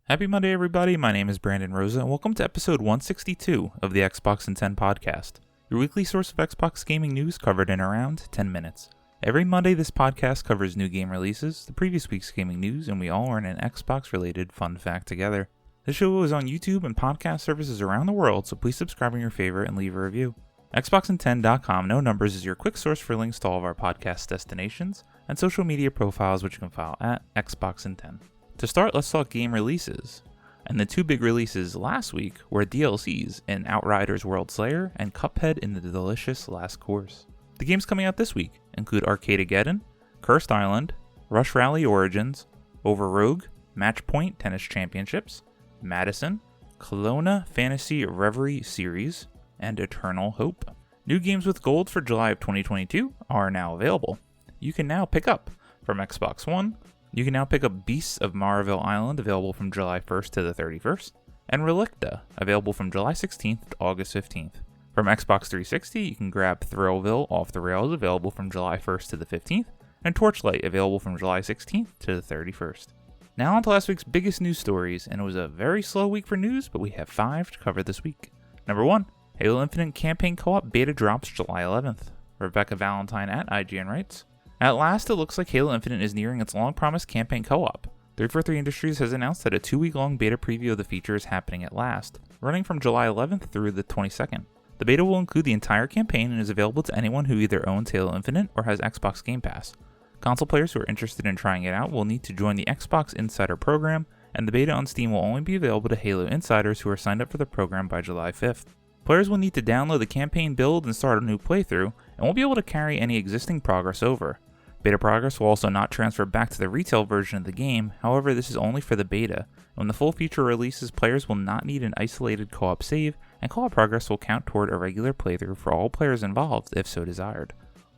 Happy Monday, everybody. My name is Brandon Rosa, and welcome to episode 162 of the Xbox in 10 podcast, your weekly source of Xbox gaming news covered in around 10 minutes. Every Monday, this podcast covers new game releases, the previous week's gaming news, and we all learn an Xbox-related fun fact together. This show is on YouTube and podcast services around the world, so please subscribe on your favorite and leave a review. Xboxin10.com, no numbers, is your quick source for links to all of our podcast destinations and social media profiles, which you can follow at Xboxin10. To start, let's talk game releases. And the two big releases last week were DLCs in Outriders World Slayer and Cuphead in the Delicious Last Course. The games coming out this week include Arcadegeddon, Cursed Island, Rush Rally Origins, Over Rogue, Matchpoint Tennis Championships, Madison, Kelowna Fantasy Reverie Series, and Eternal Hope. New games with gold for July of 2022 are now available. You can now pick up from Xbox One. You can now pick up Beasts of Maraville Island, available from July 1st to the 31st, and Relicta, available from July 16th to August 15th. From Xbox 360, you can grab Thrillville Off the Rails, available from July 1st to the 15th, and Torchlight, available from July 16th to the 31st. Now on to last week's biggest news stories, and it was a very slow week for news, but we have 5 to cover this week. Number 1, Halo Infinite Campaign Co-op beta drops July 11th. Rebecca Valentine at IGN writes, "At last, it looks like Halo Infinite is nearing its long-promised campaign co-op. 343 Industries has announced that a 2-week-long beta preview of the feature is happening at last, running from July 11th through the 22nd. The beta will include the entire campaign and is available to anyone who either owns Halo Infinite or has Xbox Game Pass. Console players who are interested in trying it out will need to join the Xbox Insider program, and the beta on Steam will only be available to Halo Insiders who are signed up for the program by July 5th. Players will need to download the campaign build and start a new playthrough, and won't be able to carry any existing progress over. Beta progress will also not transfer back to the retail version of the game, however this is only for the beta. When the full feature releases, players will not need an isolated co-op save, and co-op progress will count toward a regular playthrough for all players involved if so desired.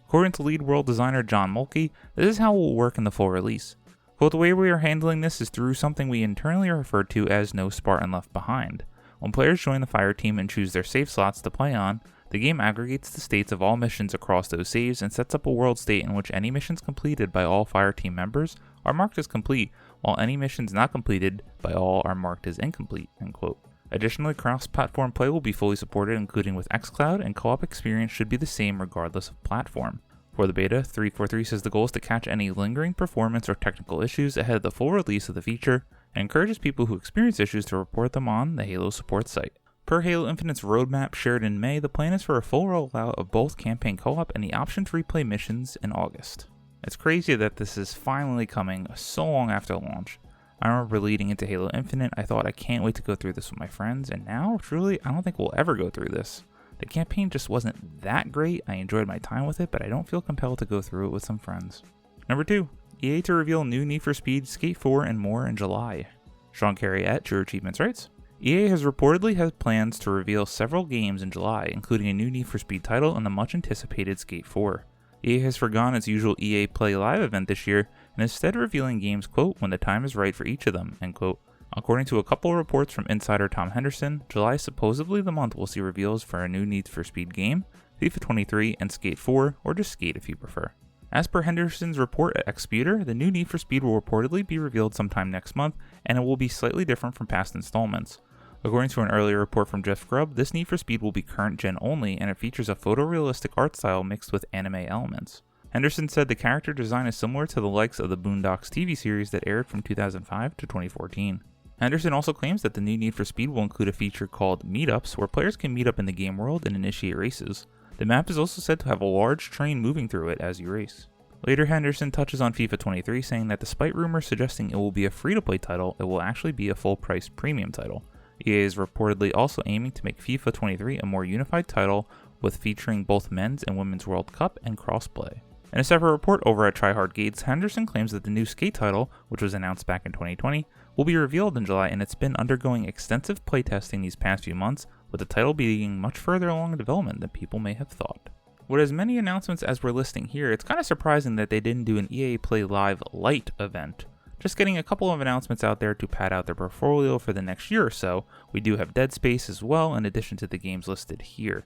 According to lead world designer John Mulkey, this is how it will work in the full release. Quote, "The way we are handling this is through something we internally refer to as No Spartan Left Behind. When players join the fire team and choose their save slots to play on, the game aggregates the states of all missions across those saves and sets up a world state in which any missions completed by all fire team members are marked as complete, while any missions not completed by all are marked as incomplete." End quote. Additionally, cross-platform play will be fully supported, including with xCloud, and co-op experience should be the same regardless of platform. For the beta, 343 says the goal is to catch any lingering performance or technical issues ahead of the full release of the feature, and encourages people who experience issues to report them on the Halo support site. Per Halo Infinite's roadmap shared in May, the plan is for a full rollout of both campaign co-op and the option to replay missions in August. It's crazy that this is finally coming so long after launch. I remember leading into Halo Infinite, I thought I can't wait to go through this with my friends, and now, truly, I don't think we'll ever go through this. The campaign just wasn't that great, I enjoyed my time with it, but I don't feel compelled to go through it with some friends. Number 2, EA to reveal new Need for Speed, Skate 4, and more in July. Sean Carey at True Achievements writes, "EA has reportedly had plans to reveal several games in July, including a new Need for Speed title and the much-anticipated Skate 4. EA has forgone its usual EA Play Live event this year, and instead revealing games, quote, when the time is right for each of them, end quote. According to a couple of reports from insider Tom Henderson, July is supposedly the month we'll see reveals for a new Need for Speed game, FIFA 23, and Skate 4, or just Skate if you prefer. As per Henderson's report at Xputer, the new Need for Speed will reportedly be revealed sometime next month, and it will be slightly different from past installments. According to an earlier report from Jeff Grubb, this Need for Speed will be current gen only, and it features a photorealistic art style mixed with anime elements. Henderson said the character design is similar to the likes of the Boondocks TV series that aired from 2005 to 2014. Henderson also claims that the new Need for Speed will include a feature called Meetups, where players can meet up in the game world and initiate races. The map is also said to have a large train moving through it as you race. Later, Henderson touches on FIFA 23, saying that despite rumors suggesting it will be a free-to-play title, it will actually be a full-price premium title. EA is reportedly also aiming to make FIFA 23 a more unified title, with featuring both men's and women's World Cup and crossplay. In a separate report over at Tryhard Gates, Henderson claims that the new Skate title, which was announced back in 2020, will be revealed in July, and it's been undergoing extensive playtesting these past few months, with the title being much further along in development than people may have thought. With as many announcements as we're listing here, it's kind of surprising that they didn't do an EA Play Live Lite event. Just getting a couple of announcements out there to pad out their portfolio for the next year or so. We do have Dead Space as well, in addition to the games listed here.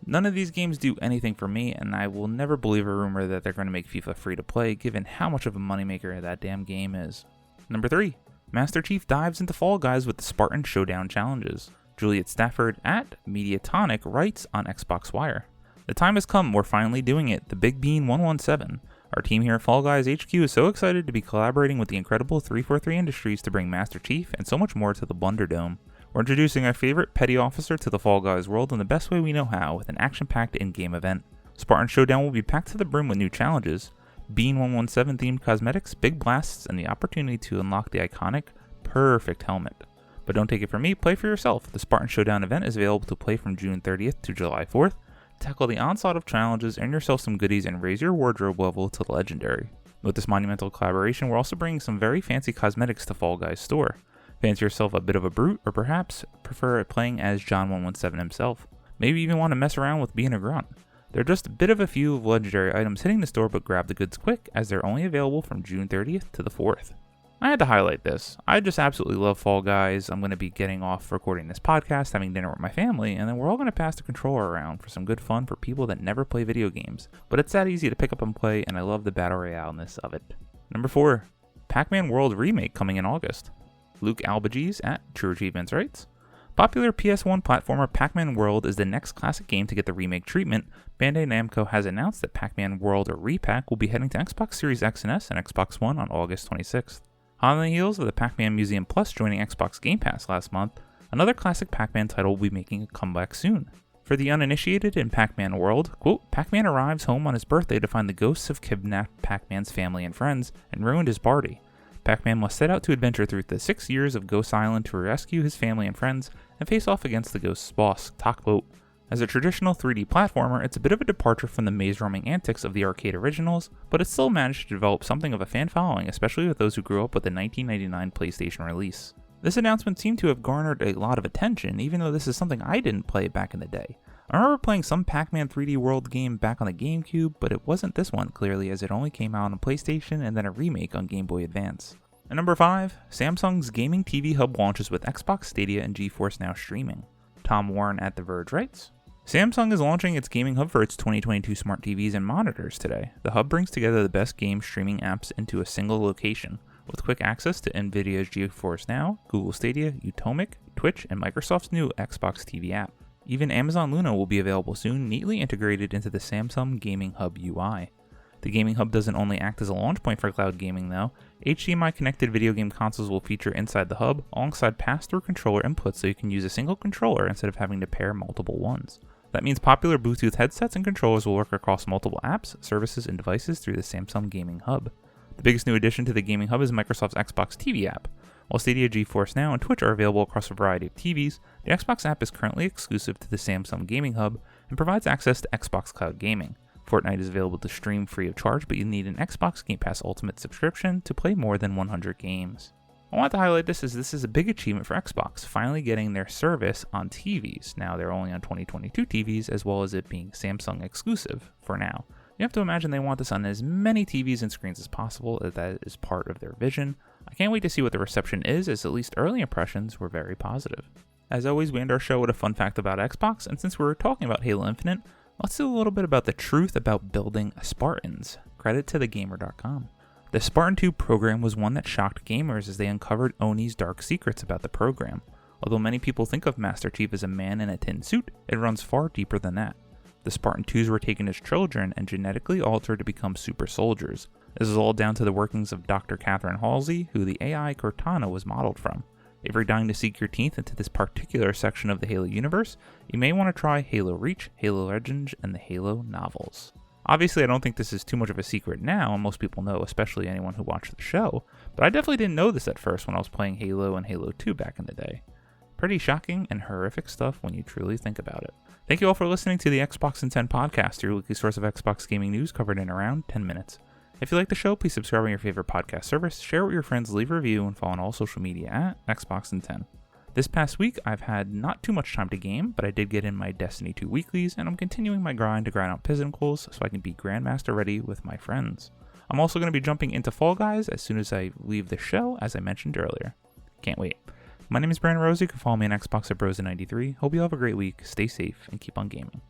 None of these games do anything for me, and I will never believe a rumor that they're going to make FIFA free to play, given how much of a moneymaker that damn game is. Number 3. Master Chief dives into Fall Guys with the Spartan Showdown challenges. Juliet Stafford at Mediatonic writes on Xbox Wire. The time has come, we're finally doing it, the Big Bean 117. Our team here at Fall Guys HQ is so excited to be collaborating with the incredible 343 Industries to bring Master Chief and so much more to the Blunder Dome. We're introducing our favorite petty officer to the Fall Guys world in the best way we know how, with an action-packed in-game event. Spartan Showdown will be packed to the brim with new challenges, Bean 117 themed cosmetics, big blasts, and the opportunity to unlock the iconic, perfect helmet. But don't take it from me, play for yourself. The Spartan Showdown event is available to play from June 30th to July 4th. Tackle the onslaught of challenges, earn yourself some goodies, and raise your wardrobe level to legendary. With this monumental collaboration, we're also bringing some very fancy cosmetics to Fall Guys' store. Fancy yourself a bit of a brute, or perhaps prefer playing as John 117 himself. Maybe even want to mess around with being a grunt. There are just a bit of a few of legendary items hitting the store, but grab the goods quick, as they're only available from June 30th to the 4th. I had to highlight this. I just absolutely love Fall Guys. I'm going to be getting off recording this podcast, having dinner with my family, and then we're all going to pass the controller around for some good fun for people that never play video games. But it's that easy to pick up and play, and I love the battle royale-ness of it. Number 4. PacMan World Remake coming in August. Luke Albagees at True Achievements writes, popular PS1 platformer PacMan World is the next classic game to get the remake treatment. Bandai Namco has announced that PacMan World or Repack will be heading to Xbox Series X and S and Xbox One on August 26th. On the heels of the PacMan Museum Plus joining Xbox Game Pass last month, another classic PacMan title will be making a comeback soon. For the uninitiated in PacMan World, quote, PacMan arrives home on his birthday to find the ghosts of kidnapped PacMan's family and friends and ruined his party. PacMan must set out to adventure through the 6 years of Ghost Island to rescue his family and friends and face off against the ghost's boss, Talkboat. As a traditional 3D platformer, it's a bit of a departure from the maze-roaming antics of the arcade originals, but it still managed to develop something of a fan following, especially with those who grew up with the 1999 PlayStation release. This announcement seemed to have garnered a lot of attention, even though this is something I didn't play back in the day. I remember playing some PacMan 3D World game back on the GameCube, but it wasn't this one clearly, as it only came out on PlayStation and then a remake on Game Boy Advance. And number 5, Samsung's gaming TV hub launches with Xbox Stadia and GeForce Now streaming. Tom Warren at The Verge writes, Samsung is launching its gaming hub for its 2022 smart TVs and monitors today. The hub brings together the best game streaming apps into a single location, with quick access to NVIDIA's GeForce Now, Google Stadia, Utomic, Twitch, and Microsoft's new Xbox TV app. Even Amazon Luna will be available soon, neatly integrated into the Samsung Gaming Hub UI. The Gaming Hub doesn't only act as a launch point for cloud gaming though. HDMI-connected video game consoles will feature inside the hub, alongside pass-through controller inputs so you can use a single controller instead of having to pair multiple ones. That means popular Bluetooth headsets and controllers will work across multiple apps, services, and devices through the Samsung Gaming Hub. The biggest new addition to the Gaming Hub is Microsoft's Xbox TV app. While Stadia, GeForce Now, and Twitch are available across a variety of TVs, the Xbox app is currently exclusive to the Samsung Gaming Hub and provides access to Xbox Cloud Gaming. Fortnite is available to stream free of charge, but you need an Xbox Game Pass Ultimate subscription to play more than 100 games. I want to highlight this is a big achievement for Xbox, finally getting their service on TVs. Now they're only on 2022 TVs, as well as it being Samsung exclusive for now. You have to imagine they want this on as many TVs and screens as possible, as that is part of their vision. I can't wait to see what the reception is, as at least early impressions were very positive. As always, we end our show with a fun fact about Xbox, and since we were talking about Halo Infinite, let's do a little bit about the truth about building Spartans. Credit to thegamer.com. The Spartan 2 program was one that shocked gamers as they uncovered Oni's dark secrets about the program. Although many people think of Master Chief as a man in a tin suit, it runs far deeper than that. The Spartan 2s were taken as children and genetically altered to become super soldiers. This is all down to the workings of Dr. Catherine Halsey, who the AI Cortana was modeled from. If you're dying to sink your teeth into this particular section of the Halo universe, you may want to try Halo Reach, Halo Legends, and the Halo novels. Obviously, I don't think this is too much of a secret now, and most people know, especially anyone who watched the show, but I definitely didn't know this at first when I was playing Halo and Halo 2 back in the day. Pretty shocking and horrific stuff when you truly think about it. Thank you all for listening to the Xbox in 10 podcast, your weekly source of Xbox gaming news covered in around 10 minutes. If you like the show, please subscribe on your favorite podcast service, share it with your friends, leave a review, and follow on all social media at Xbox in 10. This past week, I've had not too much time to game, but I did get in my Destiny 2 weeklies, and I'm continuing my grind to grind out Pizzicles so I can be Grandmaster ready with my friends. I'm also going to be jumping into Fall Guys as soon as I leave the show, as I mentioned earlier. Can't wait. My name is Brandon Rose. You can follow me on Xbox at Brosen93. Hope you have a great week, stay safe, and keep on gaming.